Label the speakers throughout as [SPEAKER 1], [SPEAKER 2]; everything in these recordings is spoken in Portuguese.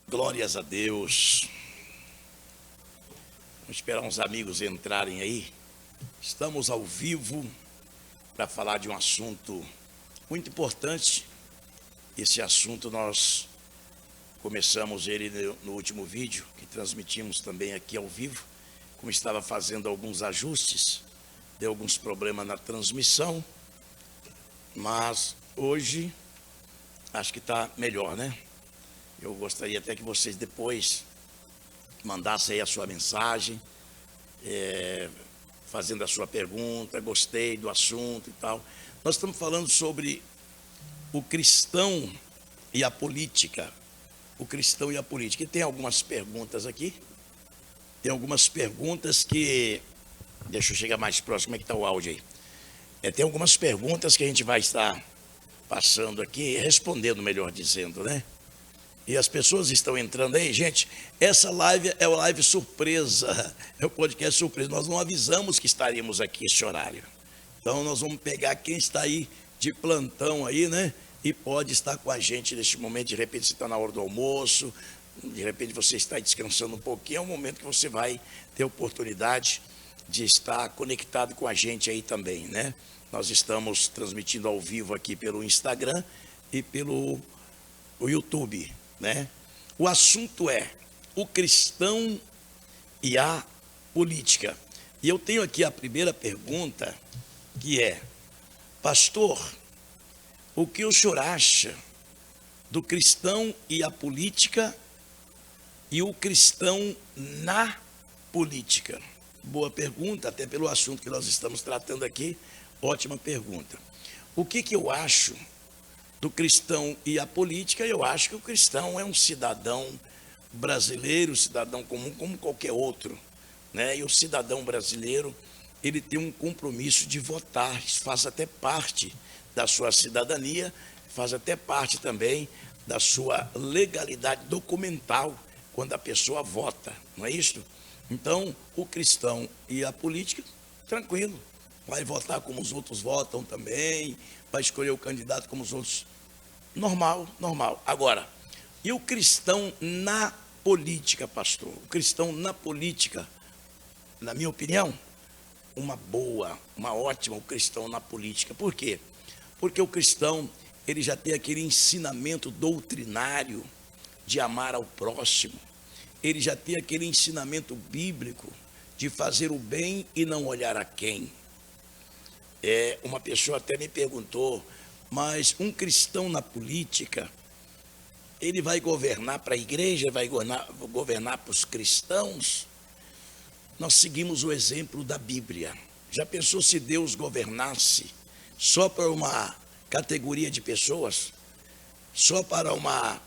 [SPEAKER 1] Glórias a Deus. Vamos esperar uns amigos entrarem aí. Estamos ao vivo para falar de um assunto muito importante. Esse assunto nós começamos ele no último vídeo, que transmitimos também aqui ao vivo. Como estava fazendo alguns ajustes, deu alguns problemas na transmissão, mas hoje acho que está melhor, né? Eu gostaria até que vocês depois mandassem aí a sua mensagem, fazendo a sua pergunta, gostei do assunto e tal. Nós estamos falando sobre o cristão e a política. O cristão e a política. E tem algumas perguntas aqui. Tem algumas perguntas que... Deixa eu chegar mais próximo, como é que está o áudio aí? Tem algumas perguntas que a gente vai estar passando aqui, respondendo, melhor dizendo, né? E as pessoas estão entrando aí, gente. Essa live é uma live surpresa, é o podcast surpresa. Nós não avisamos que estaríamos aqui esse horário. Então nós vamos pegar quem está aí de plantão aí, né? E pode estar com a gente neste momento. De repente você está na hora do almoço, de repente você está descansando um pouquinho. É um momento que você vai ter oportunidade de estar conectado com a gente aí também, né? Nós estamos transmitindo ao vivo aqui pelo Instagram e pelo YouTube, né? O assunto é o cristão e a política. E eu tenho aqui a primeira pergunta, que é: pastor, o que o senhor acha do cristão e a política e o cristão na política? Boa pergunta, até pelo assunto que nós estamos tratando aqui. Ótima pergunta. O que eu acho do cristão e a política? Eu acho que o cristão é um cidadão brasileiro, cidadão comum como qualquer outro, né? E o cidadão brasileiro, ele tem um compromisso de votar, isso faz até parte da sua cidadania, faz até parte também da sua legalidade documental quando a pessoa vota, não é isso? Então, o cristão e a política, tranquilo, vai votar como os outros votam também, vai escolher o candidato como os outros. Normal, normal. Agora, e o cristão na política, pastor? O cristão na política, na minha opinião, uma ótima, o cristão na política. Por quê? Porque o cristão, ele já tem aquele ensinamento doutrinário de amar ao próximo. Ele já tem aquele ensinamento bíblico de fazer o bem e não olhar a quem. Uma pessoa até me perguntou, mas um cristão na política, ele vai governar para a igreja, vai governar para os cristãos? Nós seguimos o exemplo da Bíblia. Já pensou se Deus governasse só para uma categoria de pessoas? Só para uma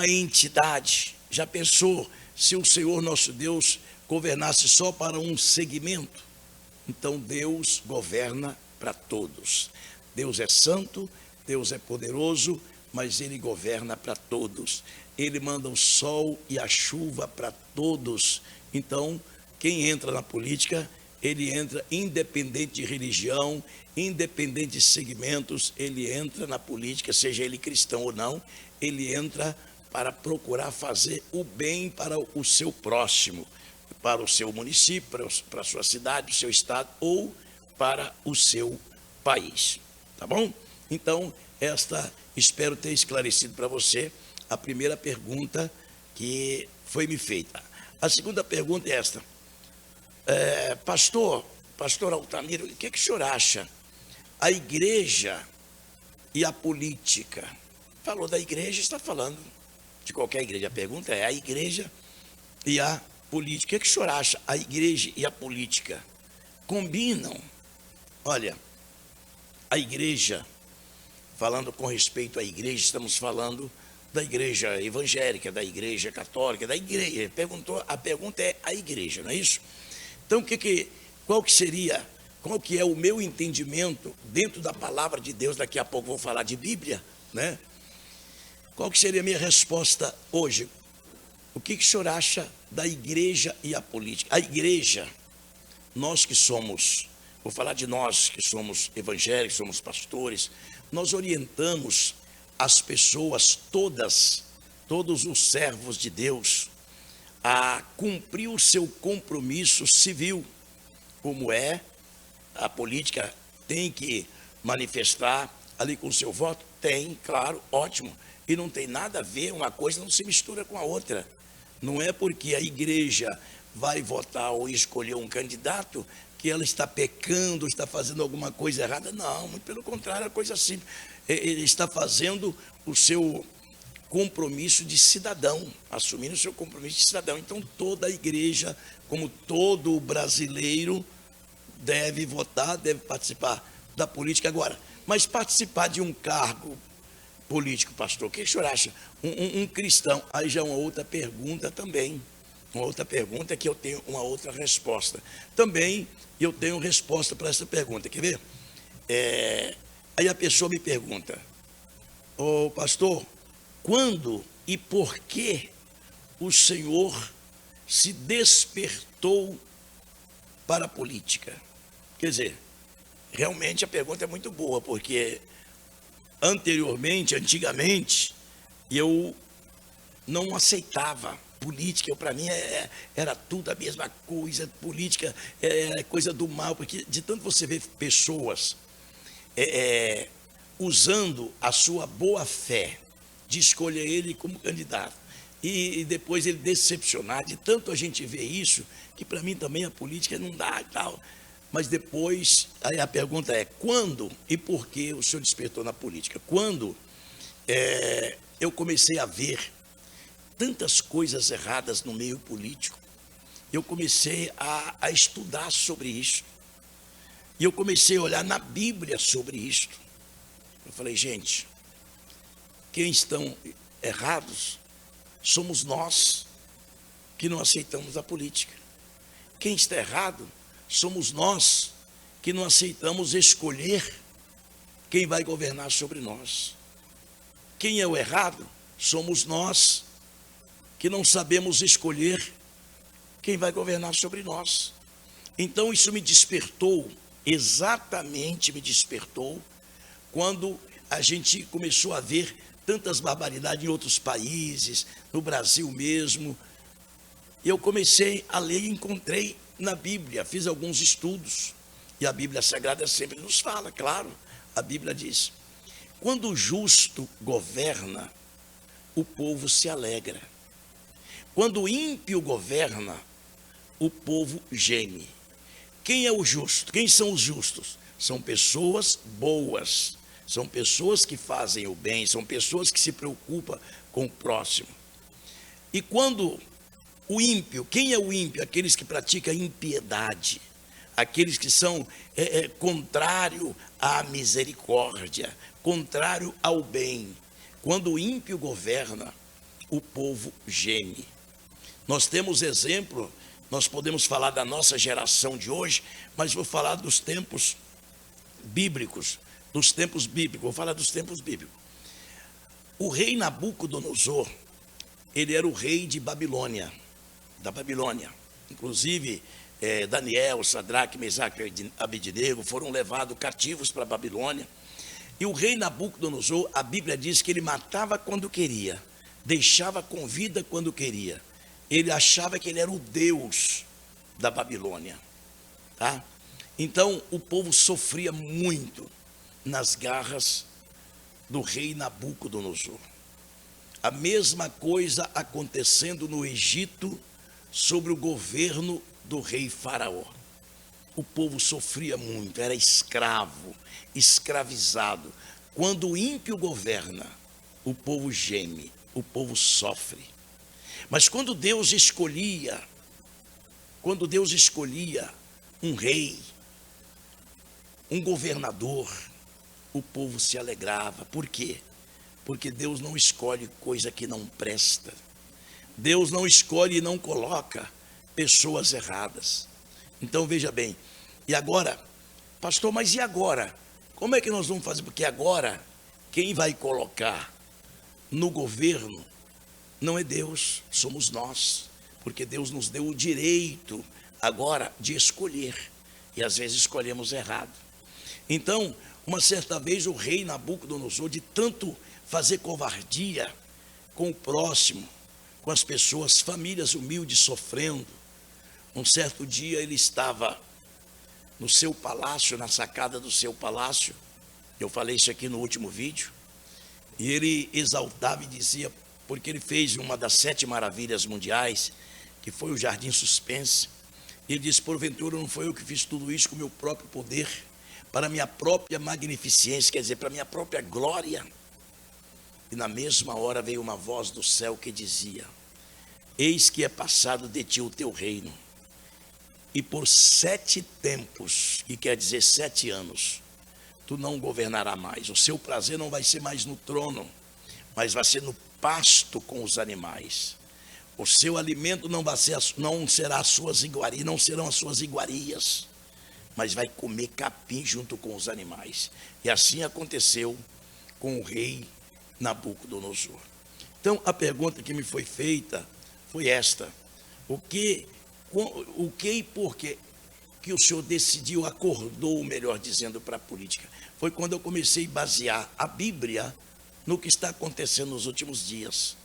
[SPEAKER 1] entidade? Já pensou se o Senhor nosso Deus governasse só para um segmento? Então Deus governa para todos. Deus é santo, Deus é poderoso, mas Ele governa para todos. Ele manda o sol e a chuva para todos. Então, quem entra na política, ele entra independente de religião, independente de segmentos, ele entra na política, seja ele cristão ou não, ele entra para procurar fazer o bem para o seu próximo, para o seu município, para a sua cidade, o seu estado ou para o seu país, tá bom? Então, espero ter esclarecido para você a primeira pergunta que foi me feita. A segunda pergunta é esta: pastor Altamiro, o que o senhor acha? A igreja e a política. Falou da igreja, está falando de qualquer igreja. A pergunta é: a igreja e a política. O que o senhor acha? A igreja e a política combinam? Olha, a igreja, falando com respeito à igreja, estamos falando da igreja evangélica, da igreja católica, da igreja. A pergunta é a igreja, não é isso? Então, qual que é o meu entendimento dentro da palavra de Deus? Daqui a pouco vou falar de Bíblia, né? Qual que seria a minha resposta hoje? O que o senhor acha da igreja e a política? A igreja, nós que somos, vou falar de nós que somos evangélicos, somos pastores, nós orientamos as pessoas todos os servos de Deus, a cumprir o seu compromisso civil, como é a política tem que manifestar ali com o seu voto? Tem, claro, ótimo. E não tem nada a ver, uma coisa não se mistura com a outra. Não é porque a igreja vai votar ou escolher um candidato que ela está pecando, está fazendo alguma coisa errada. Não, muito pelo contrário, é coisa simples. Ele está fazendo o seu compromisso de cidadão, assumindo o seu compromisso de cidadão. Então, toda a igreja, como todo brasileiro, deve votar, deve participar da política. Agora, mas participar de um cargo político, pastor, o que o senhor acha? Um cristão, aí já é uma outra pergunta também, uma outra pergunta que eu tenho uma outra resposta. Também eu tenho resposta para essa pergunta, quer ver? Aí a pessoa me pergunta, ô pastor, quando e por que o senhor se despertou para a política? Quer dizer, realmente a pergunta é muito boa, porque antigamente, eu não aceitava política. Para mim era tudo a mesma coisa, política é coisa do mal, porque de tanto você ver pessoas usando a sua boa fé de escolher ele como candidato, e depois ele decepcionar, de tanto a gente vê isso, que para mim também a política não dá e tal. Mas depois, aí a pergunta é, quando e por que o senhor despertou na política? Quando eu comecei a ver tantas coisas erradas no meio político, eu comecei a estudar sobre isso. E eu comecei a olhar na Bíblia sobre isso. Eu falei, gente, quem estão errados somos nós que não aceitamos a política. Quem está errado somos nós que não aceitamos escolher quem vai governar sobre nós. Quem é o errado somos nós que não sabemos escolher quem vai governar sobre nós. Então isso me despertou, exatamente me despertou, quando a gente começou a ver tantas barbaridades em outros países, no Brasil mesmo. Eu comecei a ler e encontrei na Bíblia, fiz alguns estudos, e a Bíblia Sagrada sempre nos fala, claro, a Bíblia diz, quando o justo governa, o povo se alegra. Quando o ímpio governa, o povo geme. Quem é o justo? Quem são os justos? São pessoas boas, são pessoas que fazem o bem, são pessoas que se preocupam com o próximo. E quando o ímpio, quem é o ímpio? Aqueles que praticam impiedade, aqueles que são contrário à misericórdia, contrário ao bem. Quando o ímpio governa, o povo geme. Nós temos exemplo, nós podemos falar da nossa geração de hoje, mas vou falar dos tempos bíblicos, vou falar dos tempos bíblicos. O rei Nabucodonosor, ele era o rei de Babilônia, da Babilônia. Inclusive, Daniel, Sadraque, Mesaque e Abednego foram levados cativos para a Babilônia. E o rei Nabucodonosor, a Bíblia diz que ele matava quando queria, deixava com vida quando queria. Ele achava que ele era o Deus da Babilônia, tá? Então, o povo sofria muito nas garras do rei Nabucodonosor. A mesma coisa acontecendo no Egito, sobre o governo do rei Faraó. O povo sofria muito, era escravo, escravizado. Quando o ímpio governa, o povo geme, o povo sofre. Mas quando Deus escolhia um rei, um governador, o povo se alegrava. Por quê? Porque Deus não escolhe coisa que não presta. Deus não escolhe e não coloca pessoas erradas. Então veja bem, e agora, pastor, mas e agora? Como é que nós vamos fazer? Porque agora, quem vai colocar no governo não é Deus, somos nós. Porque Deus nos deu o direito agora de escolher. E às vezes escolhemos errado. Então, uma certa vez o rei Nabucodonosor, de tanto fazer covardia com o próximo, com as pessoas, famílias humildes sofrendo. Um certo dia ele estava no seu palácio, na sacada do seu palácio, eu falei isso aqui no último vídeo, e ele exaltava e dizia, porque ele fez uma das 7 maravilhas mundiais, que foi o Jardim Suspense. Ele disse, porventura não foi eu que fiz tudo isso com o meu próprio poder, para minha própria magnificência, quer dizer, para minha própria glória. E na mesma hora veio uma voz do céu que dizia, eis que é passado de ti o teu reino, e por 7 tempos, que quer dizer 7 anos, tu não governarás mais. O seu prazer não vai ser mais no trono, mas vai ser no pasto com os animais. O seu alimento não será as suas iguarias, não serão as suas iguarias, mas vai comer capim junto com os animais. E assim aconteceu com o rei Nabucodonosor. Então, a pergunta que me foi feita foi esta: o que e por que o senhor decidiu, acordou, melhor dizendo, para a política? Foi quando eu comecei a basear a Bíblia no que está acontecendo nos últimos dias.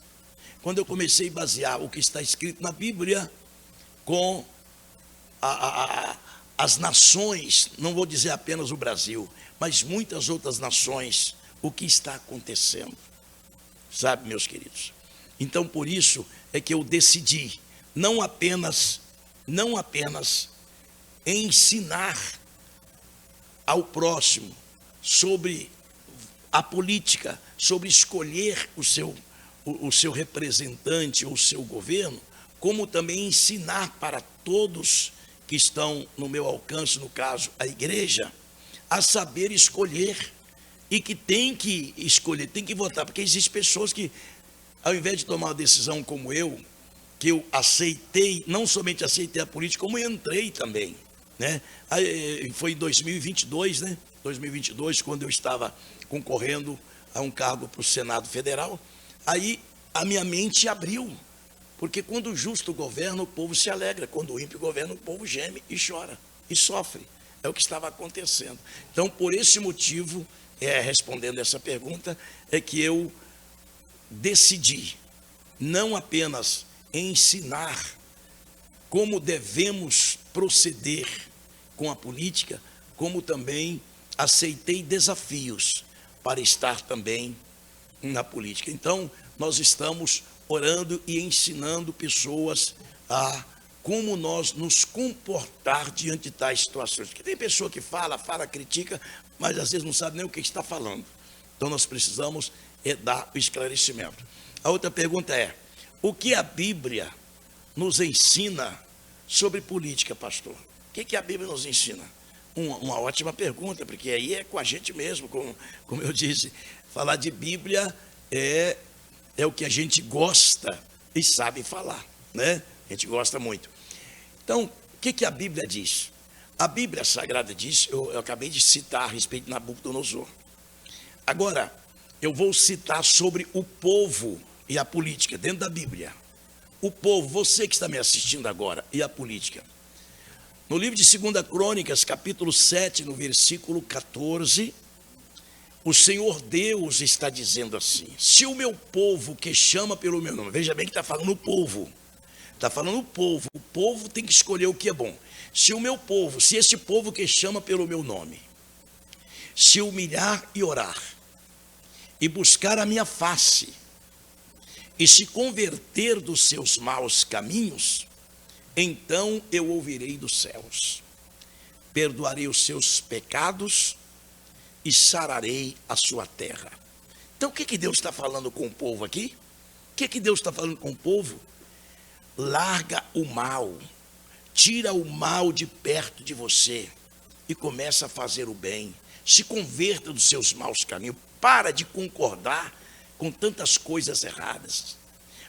[SPEAKER 1] Quando eu comecei a basear o que está escrito na Bíblia com as nações, não vou dizer apenas o Brasil, mas muitas outras nações, o que está acontecendo. Sabe, meus queridos? Então, por isso é que eu decidi não apenas ensinar ao próximo sobre a política, sobre escolher o seu representante ou o seu governo, como também ensinar para todos que estão no meu alcance, no caso, a igreja, a saber escolher, e que tem que escolher, tem que votar, porque existem pessoas que, ao invés de tomar uma decisão como eu, que eu aceitei, não somente aceitei a política, como entrei também, né? Foi em 2022, né? 2022, quando eu estava concorrendo a um cargo para o Senado Federal, aí a minha mente abriu, porque quando o justo governa, o povo se alegra, quando o ímpio governa, o povo geme e chora, e sofre. É o que estava acontecendo. Então, por esse motivo, respondendo essa pergunta, é que eu decidi não apenas ensinar como devemos proceder com a política, como também aceitei desafios para estar também na política. Então, nós estamos orando e ensinando pessoas a como nós nos comportar diante de tais situações. Porque tem pessoa que fala, critica, mas às vezes não sabe nem o que está falando. Então, nós precisamos dar o esclarecimento. A outra pergunta é, o que a Bíblia nos ensina sobre política, pastor? O que a Bíblia nos ensina? Uma ótima pergunta, porque aí é com a gente mesmo, como eu disse, falar de Bíblia é o que a gente gosta e sabe falar, né? A gente gosta muito. Então, o que a Bíblia diz? A Bíblia Sagrada diz, eu acabei de citar a respeito de Nabucodonosor. Agora, eu vou citar sobre o povo e a política, dentro da Bíblia. O povo, você que está me assistindo agora, e a política. No livro de 2 Crônicas, capítulo 7, no versículo 14, o Senhor Deus está dizendo assim, se o meu povo que chama pelo meu nome, veja bem que está falando o povo, o povo tem que escolher o que é bom. Se o meu povo, se esse povo que chama pelo meu nome, se humilhar e orar, e buscar a minha face, e se converter dos seus maus caminhos, então eu ouvirei dos céus, perdoarei os seus pecados e sararei a sua terra. Então o que Deus está falando com o povo aqui? O que Deus está falando com o povo? Larga o mal, tira o mal de perto de você e começa a fazer o bem. Se converta dos seus maus caminhos, para de concordar com tantas coisas erradas.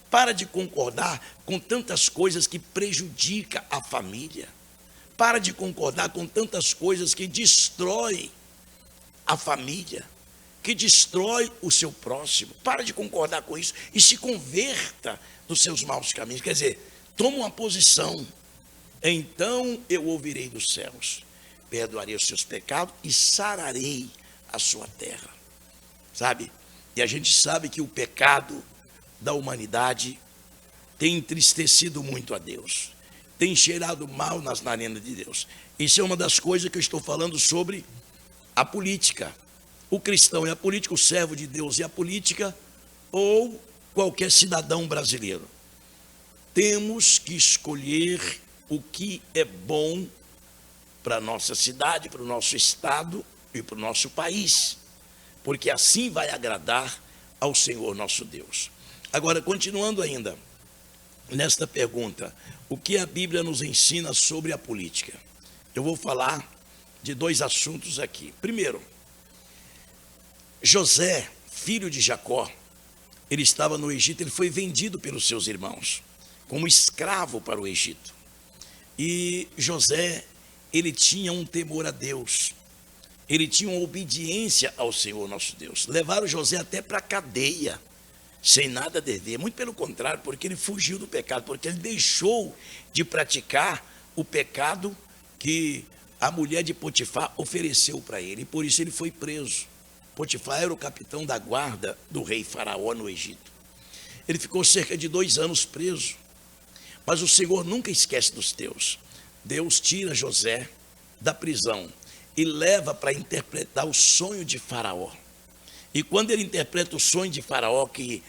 [SPEAKER 1] Para de concordar com tantas coisas que prejudicam a família. Para de concordar com tantas coisas que destrói a família, que destrói o seu próximo. Para de concordar com isso e se converta dos seus maus caminhos. Quer dizer, toma uma posição. Então eu ouvirei dos céus, perdoarei os seus pecados e sararei a sua terra. Sabe? E a gente sabe que o pecado da humanidade tem entristecido muito a Deus, tem cheirado mal nas narinas de Deus. Isso é uma das coisas que eu estou falando sobre a política. O cristão é a política, o servo de Deus é a política, ou qualquer cidadão brasileiro. Temos que escolher o que é bom para a nossa cidade, para o nosso estado e para o nosso país, porque assim vai agradar ao Senhor nosso Deus. Agora, continuando ainda nesta pergunta, o que a Bíblia nos ensina sobre a política? Eu vou falar de dois assuntos aqui. Primeiro, José, filho de Jacó, ele estava no Egito, ele foi vendido pelos seus irmãos como escravo para o Egito. E José, ele tinha um temor a Deus, ele tinha uma obediência ao Senhor nosso Deus. Levaram José até para a cadeia, sem nada dever, muito pelo contrário, porque ele fugiu do pecado, porque ele deixou de praticar o pecado que a mulher de Potifar ofereceu para ele, e por isso ele foi preso. Potifar era o capitão da guarda do rei Faraó no Egito. Ele ficou cerca de 2 anos preso, mas o Senhor nunca esquece dos teus. Deus tira José da prisão e leva para interpretar o sonho de Faraó. E quando ele interpreta o sonho de Faraó, que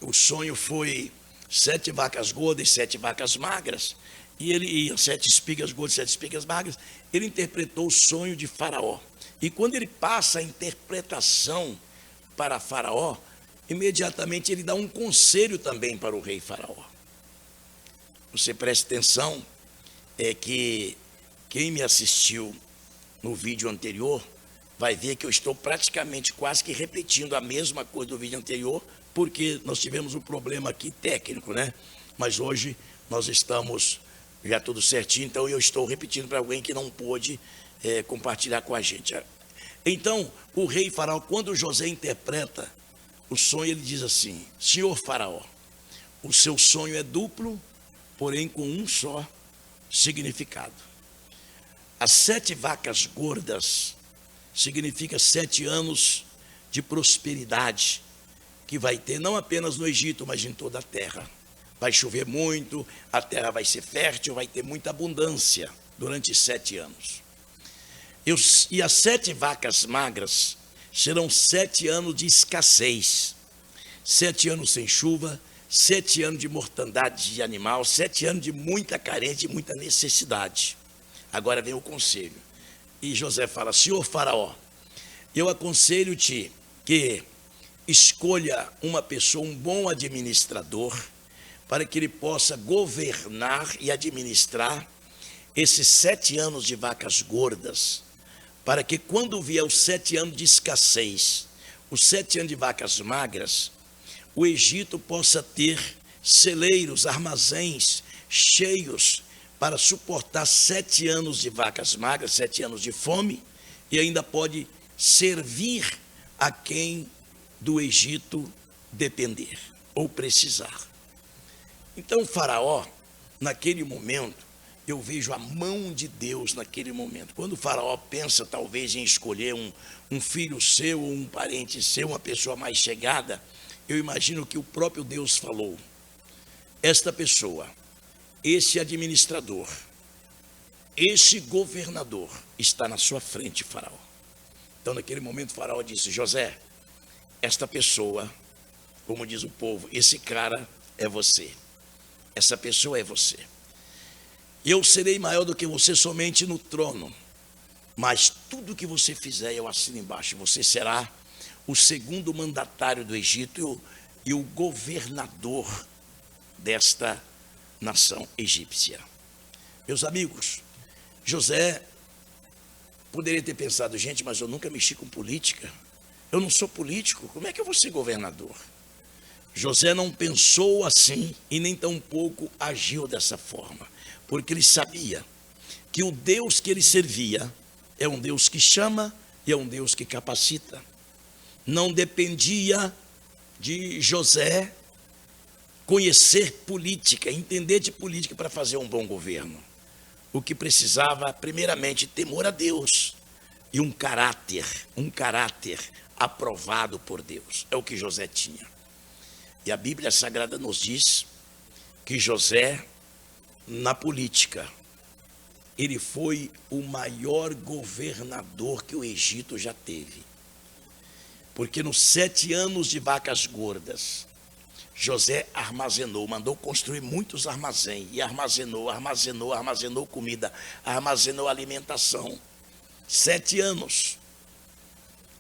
[SPEAKER 1] o sonho foi 7 vacas gordas e 7 vacas magras, e 7 espigas gordas e 7 espigas magras, ele interpretou o sonho de Faraó. E quando ele passa a interpretação para Faraó, imediatamente ele dá um conselho também para o rei Faraó. Você preste atenção, é que quem me assistiu no vídeo anterior vai ver que eu estou praticamente quase que repetindo a mesma coisa do vídeo anterior, porque nós tivemos um problema aqui técnico, né? Mas hoje nós estamos já tudo certinho, então eu estou repetindo para alguém que não pôde compartilhar com a gente. Então, o rei Faraó, quando José interpreta o sonho, ele diz assim: Senhor Faraó, o seu sonho é duplo, porém com um só significado. As 7 vacas gordas significa 7 anos de prosperidade que vai ter não apenas no Egito, mas em toda a terra. Vai chover muito, a terra vai ser fértil, vai ter muita abundância durante 7 anos. E as 7 vacas magras serão 7 anos de escassez, 7 anos sem chuva, 7 anos de mortandade de animal, 7 anos de muita carência e muita necessidade. Agora vem o conselho. E José fala: Senhor Faraó, eu aconselho-te que escolha uma pessoa, um bom administrador, para que ele possa governar e administrar esses 7 anos de vacas gordas, para que quando vier os 7 anos de escassez, os 7 anos de vacas magras, o Egito possa ter celeiros, armazéns cheios para suportar 7 anos de vacas magras, 7 anos de fome, e ainda pode servir a quem do Egito depender ou precisar. Então, Faraó, naquele momento, eu vejo a mão de Deus naquele momento. Quando o Faraó pensa talvez em escolher um filho seu, ou um parente seu, uma pessoa mais chegada, eu imagino que o próprio Deus falou: esta pessoa, esse administrador, esse governador está na sua frente, Faraó. Então, naquele momento, Faraó disse: José, esta pessoa, como diz o povo, esse cara é você. Essa pessoa é você. Eu serei maior do que você somente no trono, mas tudo que você fizer eu assino embaixo. Você será o segundo mandatário do Egito e o governador desta nação egípcia. Meus amigos, José poderia ter pensado: gente, mas eu nunca mexi com política, eu não sou político, como é que eu vou ser governador? José não pensou assim e nem tampouco agiu dessa forma, porque ele sabia que o Deus que ele servia é um Deus que chama e é um Deus que capacita. Não dependia de José conhecer política, entender de política para fazer um bom governo. O que precisava, primeiramente, temor a Deus e um caráter aprovado por Deus. É o que José tinha. E a Bíblia Sagrada nos diz que José, na política, ele foi o maior governador que o Egito já teve. Porque nos 7 anos de vacas gordas, José armazenou, mandou construir muitos armazéns, e armazenou comida, armazenou alimentação. 7 anos.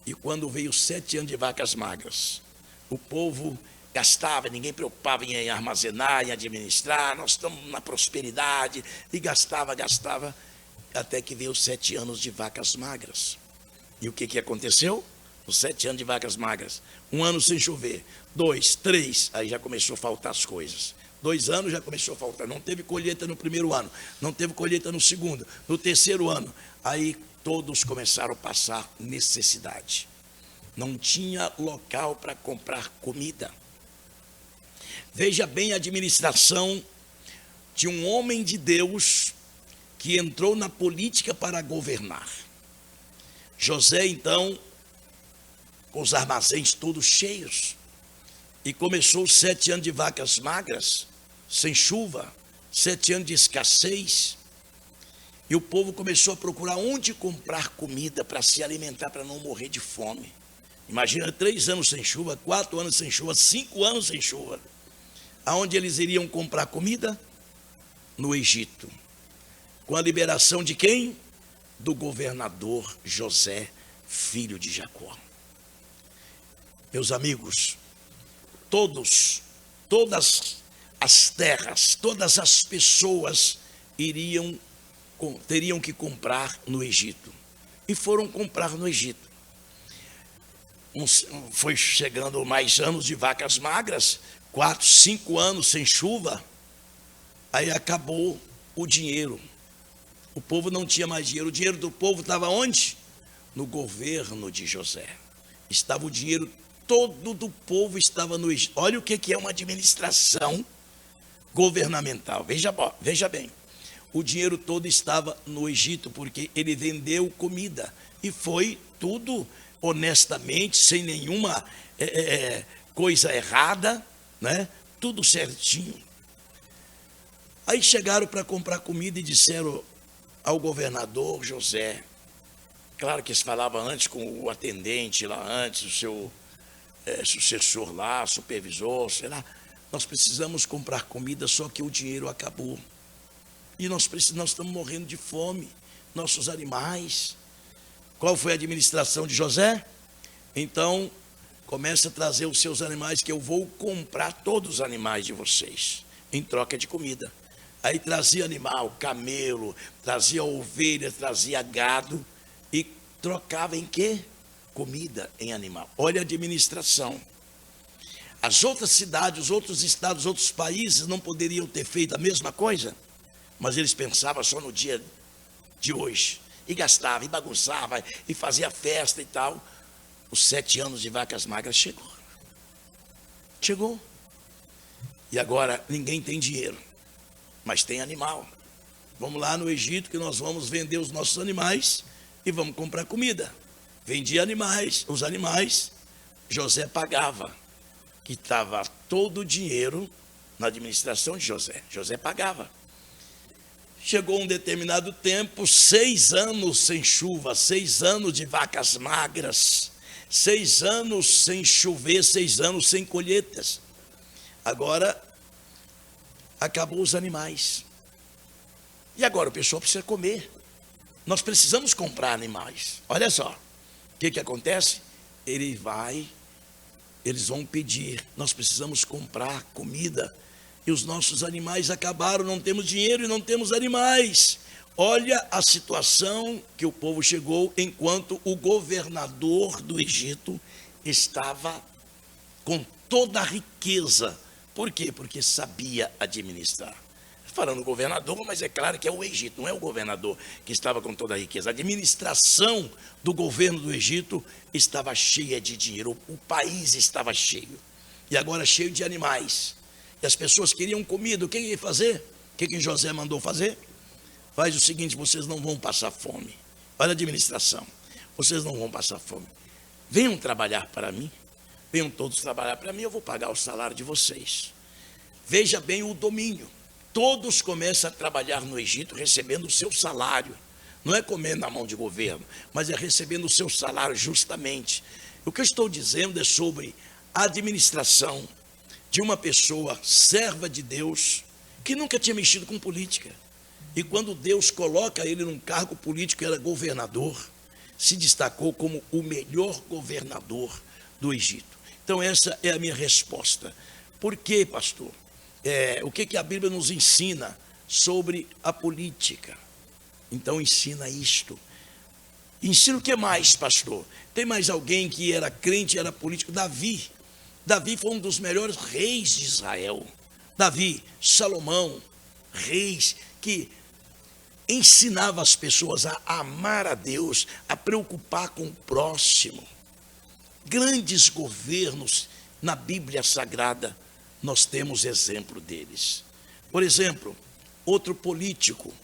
[SPEAKER 1] E quando veio 7 anos de vacas magras, o povo gastava, ninguém preocupava em armazenar, em administrar, nós estamos na prosperidade, e gastava, até que veio 7 anos de vacas magras. E o que aconteceu? Os 7 anos de vacas magras, 1 ano sem chover, 2, 3, aí já começou a faltar as coisas. 2 anos já começou a faltar, não teve colheita no primeiro ano, não teve colheita no segundo, no terceiro ano, aí todos começaram a passar necessidade. Não tinha local para comprar comida. Veja bem a administração de um homem de Deus que entrou na política para governar. José, então, com os armazéns todos cheios, e começou 7 anos de vacas magras, sem chuva, 7 anos de escassez, e o povo começou a procurar onde comprar comida para se alimentar, para não morrer de fome. Imagina 3 anos sem chuva, 4 anos sem chuva, 5 anos sem chuva. Aonde eles iriam comprar comida? No Egito. Com a liberação de quem? Do governador José, filho de Jacó. Meus amigos, todas as terras, todas as pessoas teriam que comprar no Egito. E foram comprar no Egito. Foi chegando mais anos de vacas magras, 4, 5 anos sem chuva, aí acabou o dinheiro. O povo não tinha mais dinheiro. O dinheiro do povo estava onde? No governo de José. Estava o dinheiro todo do povo, estava no Egito. Olha o que é uma administração governamental. Veja bem. O dinheiro todo estava no Egito, porque ele vendeu comida. E foi tudo honestamente, sem nenhuma coisa errada, né? Tudo certinho. Aí chegaram para comprar comida e disseram ao governador José, claro que eles falavam antes com o atendente lá antes, o seu sucessor lá, supervisor, sei lá, nós precisamos comprar comida, só que o dinheiro acabou. E nós estamos morrendo de fome, nossos animais. Qual foi a administração de José? Então, comece a trazer os seus animais, que eu vou comprar todos os animais de vocês, em troca de comida. Aí trazia animal, camelo, trazia ovelha, trazia gado, e trocava em quê? Comida em animal. Olha a administração. As outras cidades, os outros estados, os outros países não poderiam ter feito a mesma coisa, mas eles pensavam só no dia de hoje. E gastava, e bagunçava, e fazia festa e tal. Os 7 anos de vacas magras chegou. E agora ninguém tem dinheiro, mas tem animal. Vamos lá no Egito, que nós vamos vender os nossos animais e vamos comprar comida. Vendia os animais, José pagava, que estava todo o dinheiro na administração de José. José pagava. Chegou um determinado tempo, 6 anos sem chuva, 6 anos de vacas magras, 6 anos sem chover, 6 anos sem colheitas. Agora, acabou os animais. E agora o pessoal precisa comer. Nós precisamos comprar animais. Olha só, o que acontece? Eles vão pedir, nós precisamos comprar comida. E os nossos animais acabaram, não temos dinheiro e não temos animais. Olha a situação que o povo chegou, enquanto o governador do Egito estava com toda a riqueza. Por quê? Porque sabia administrar. Falando governador, mas é claro que é o Egito, não é o governador que estava com toda a riqueza. A administração do governo do Egito estava cheia de dinheiro, o país estava cheio. E agora cheio de animais. E as pessoas queriam comida, o que ia fazer? O que José mandou fazer? Faz o seguinte, vocês não vão passar fome. Olha a administração, vocês não vão passar fome. venham trabalhar para mim, venham todos trabalhar para mim, eu vou pagar o salário de vocês. Veja bem o domínio. Todos começam a trabalhar no Egito recebendo o seu salário. Não é comendo na mão de governo, mas é recebendo o seu salário justamente. O que eu estou dizendo é sobre a administração de uma pessoa serva de Deus que nunca tinha mexido com política. E quando Deus coloca ele num cargo político, era governador, se destacou como o melhor governador do Egito. Então essa é a minha resposta. Por quê, pastor? O que a Bíblia nos ensina sobre a política? Então ensina isto. Ensina o que mais, pastor? Tem mais alguém que era crente, era político? Davi. Davi foi um dos melhores reis de Israel. Davi, Salomão, reis que ensinava as pessoas a amar a Deus, a preocupar com o próximo. Grandes governos na Bíblia Sagrada, nós temos exemplo deles. Por exemplo, outro político,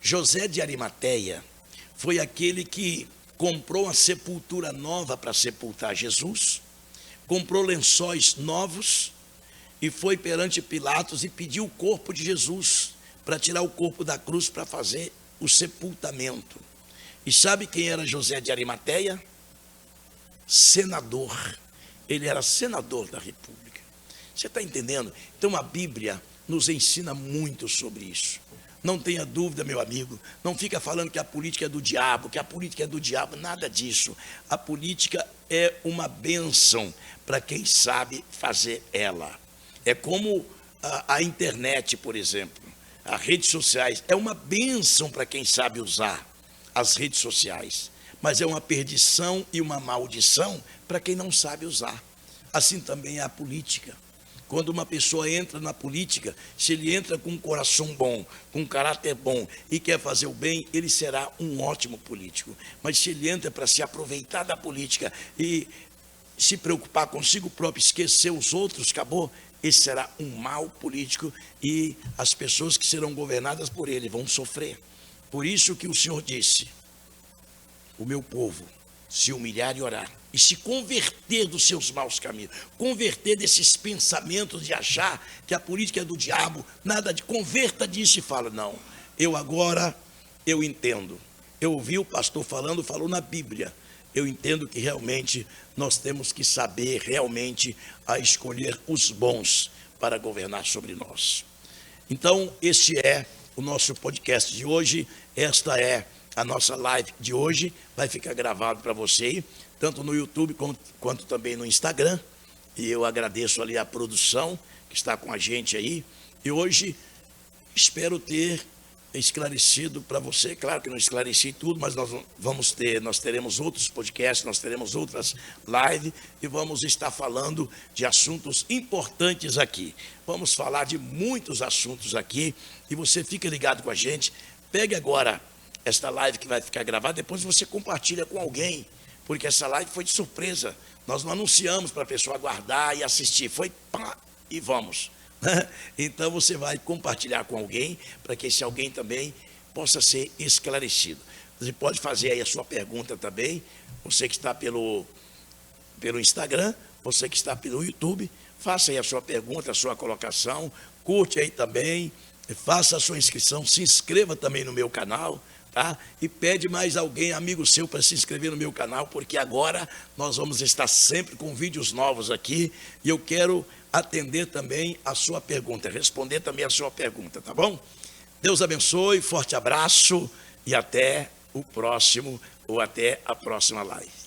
[SPEAKER 1] José de Arimateia, foi aquele que comprou uma sepultura nova para sepultar Jesus, comprou lençóis novos e foi perante Pilatos e pediu o corpo de Jesus para tirar o corpo da cruz para fazer o sepultamento. E sabe quem era José de Arimateia? Senador. Ele era senador da República. Você está entendendo? Então a Bíblia nos ensina muito sobre isso. Não tenha dúvida, meu amigo, não fica falando que a política é do diabo, que a política é do diabo, nada disso. A política é uma bênção para quem sabe fazer ela. É como a internet, por exemplo, as redes sociais, é uma bênção para quem sabe usar as redes sociais, mas é uma perdição e uma maldição para quem não sabe usar. Assim também é a política. Quando uma pessoa entra na política, se ele entra com um coração bom, com um caráter bom e quer fazer o bem, ele será um ótimo político. Mas se ele entra para se aproveitar da política e se preocupar consigo próprio, esquecer os outros, acabou, esse será um mau político e as pessoas que serão governadas por ele vão sofrer. Por isso que o Senhor disse, o meu povo se humilhar e orar, e se converter dos seus maus caminhos, converter desses pensamentos de achar que a política é do diabo, nada de, converta disso e fala, não, eu entendo, eu ouvi o pastor falando, falou na Bíblia, eu entendo que realmente nós temos que saber realmente a escolher os bons para governar sobre nós. Então, este é o nosso podcast de hoje, esta é a nossa live de hoje, vai ficar gravado para você, tanto no YouTube quanto também no Instagram. E eu agradeço ali a produção que está com a gente aí. E hoje espero ter esclarecido para você, claro que não esclareci tudo, mas nós teremos outros podcasts, nós teremos outras lives e vamos estar falando de assuntos importantes aqui. Vamos falar de muitos assuntos aqui e você fica ligado com a gente. Pegue agora esta live que vai ficar gravada, depois você compartilha com alguém, porque essa live foi de surpresa. Nós não anunciamos para a pessoa aguardar e assistir, foi pá, e vamos. Então você vai compartilhar com alguém, para que esse alguém também possa ser esclarecido. Você pode fazer aí a sua pergunta também, você que está pelo Instagram, você que está pelo YouTube, faça aí a sua pergunta, a sua colocação, curte aí também, faça a sua inscrição, se inscreva também no meu canal, tá? E pede mais alguém, amigo seu, para se inscrever no meu canal, porque agora nós vamos estar sempre com vídeos novos aqui, e eu quero atender também a sua pergunta, responder também a sua pergunta, tá bom? Deus abençoe, forte abraço, e até o próximo, ou até a próxima live.